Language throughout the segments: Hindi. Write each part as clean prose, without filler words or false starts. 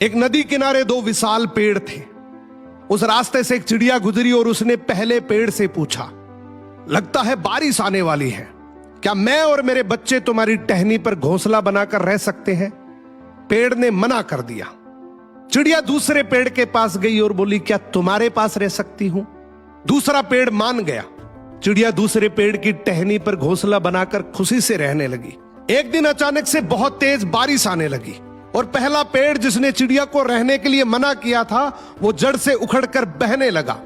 एक नदी किनारे दो विशाल पेड़ थे। उस रास्ते से एक चिड़िया गुजरी और उसने पहले पेड़ से पूछा, लगता है बारिश आने वाली है, क्या मैं और मेरे बच्चे तुम्हारी टहनी पर घोंसला बनाकर रह सकते हैं? पेड़ ने मना कर दिया। चिड़िया दूसरे पेड़ के पास गई और बोली, क्या तुम्हारे पास रह सकती हूं? दूसरा पेड़ मान गया। चिड़िया दूसरे पेड़ की टहनी पर घोंसला बनाकर खुशी से रहने लगी। एक दिन अचानक से बहुत तेज बारिश आने लगी और पहला पेड़ जिसने चिड़िया को रहने के लिए मना किया था वो जड़ से उखड़कर बहने लगा।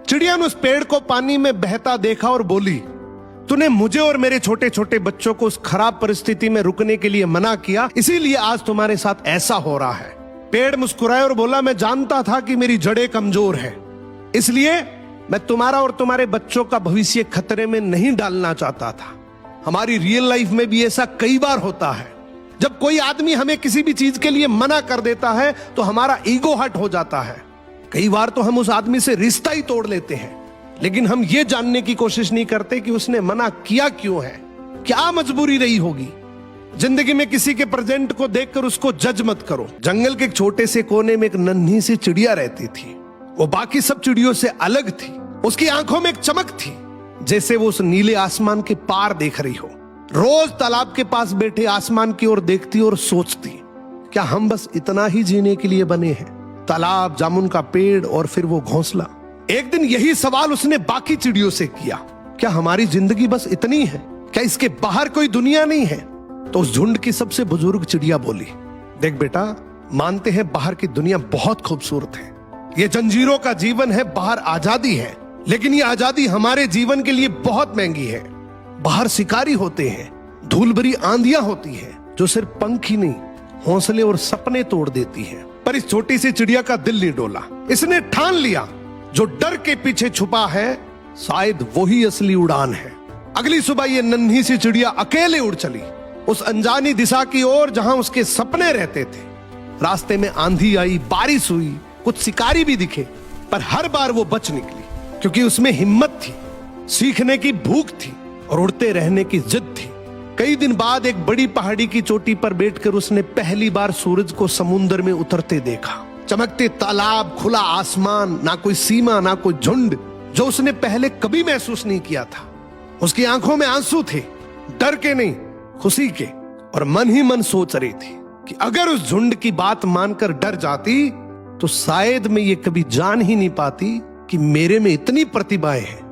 चिड़िया ने उस पेड़ को पानी में बहता देखा और बोली, तूने मुझे और मेरे छोटे छोटे बच्चों को उस खराब परिस्थिति में रुकने के लिए मना किया, इसीलिए आज तुम्हारे साथ ऐसा हो रहा है। पेड़ मुस्कुराया और बोला, मैं जानता था कि मेरी जड़ें कमजोर हैं, इसलिए मैं तुम्हारा और तुम्हारे बच्चों का भविष्य खतरे में नहीं डालना चाहता था। हमारी रियल लाइफ में भी ऐसा कई बार होता है। जब कोई आदमी हमें किसी भी चीज के लिए मना कर देता है तो हमारा ईगो हर्ट हो जाता है। कई बार तो हम उस आदमी से रिश्ता ही तोड़ लेते हैं, लेकिन हम ये जानने की कोशिश नहीं करते कि उसने मना किया क्यों है, क्या मजबूरी रही होगी। जिंदगी में किसी के प्रेजेंट को देखकर उसको जज मत करो। जंगल के एक छोटे से कोने में एक नन्ही सी चिड़िया रहती थी। वो बाकी सब चिड़ियों से अलग थी। उसकी आंखों में एक चमक थी, जैसे वो उस नीले आसमान के पार देख रही हो। रोज तालाब के पास बैठे आसमान की ओर देखती और सोचती, क्या हम बस इतना ही जीने के लिए बने हैं? तालाब, जामुन का पेड़ और फिर वो घोंसला। एक दिन यही सवाल उसने बाकी चिड़ियों से किया, क्या हमारी जिंदगी बस इतनी है? क्या इसके बाहर कोई दुनिया नहीं है? तो उस झुंड की सबसे बुजुर्ग चिड़िया बोली, देख बेटा, मानते हैं बाहर की दुनिया बहुत खूबसूरत है, ये जंजीरों का जीवन है, बाहर आजादी है, लेकिन ये आजादी हमारे जीवन के लिए बहुत महंगी है। बाहर शिकारी होते हैं, धूल भरी आंधियां होती हैं जो सिर्फ पंख ही नहीं, हौसले और सपने तोड़ देती हैं। पर इस छोटी सी चिड़िया का दिल नहीं डोला। इसने ठान लिया, जो डर के पीछे छुपा है शायद वही असली उड़ान है। अगली सुबह ये नन्ही सी चिड़िया अकेले उड़ चली उस अनजानी दिशा की ओर जहां उसके सपने रहते थे। रास्ते में आंधी आई, बारिश हुई, कुछ शिकारी भी दिखे, पर हर बार वो बच निकली, क्योंकि उसमें हिम्मत थी, सीखने की भूख थी और उड़ते रहने की जिद थी। कई दिन बाद एक बड़ी पहाड़ी की चोटी पर बैठकर उसने पहली बार सूरज को समुद्र में उतरते देखा। चमकते तालाब, खुला आसमान, ना कोई सीमा, ना कोई झुंड, जो उसने पहले कभी महसूस नहीं किया था। उसकी आंखों में आंसू थे, डर के नहीं, खुशी के, और मन ही मन सोच रही थी कि अगर उस झुंड की बात मानकर डर जाती तो शायद मैं ये कभी जान ही नहीं पाती कि मेरे में इतनी प्रतिभाएं हैं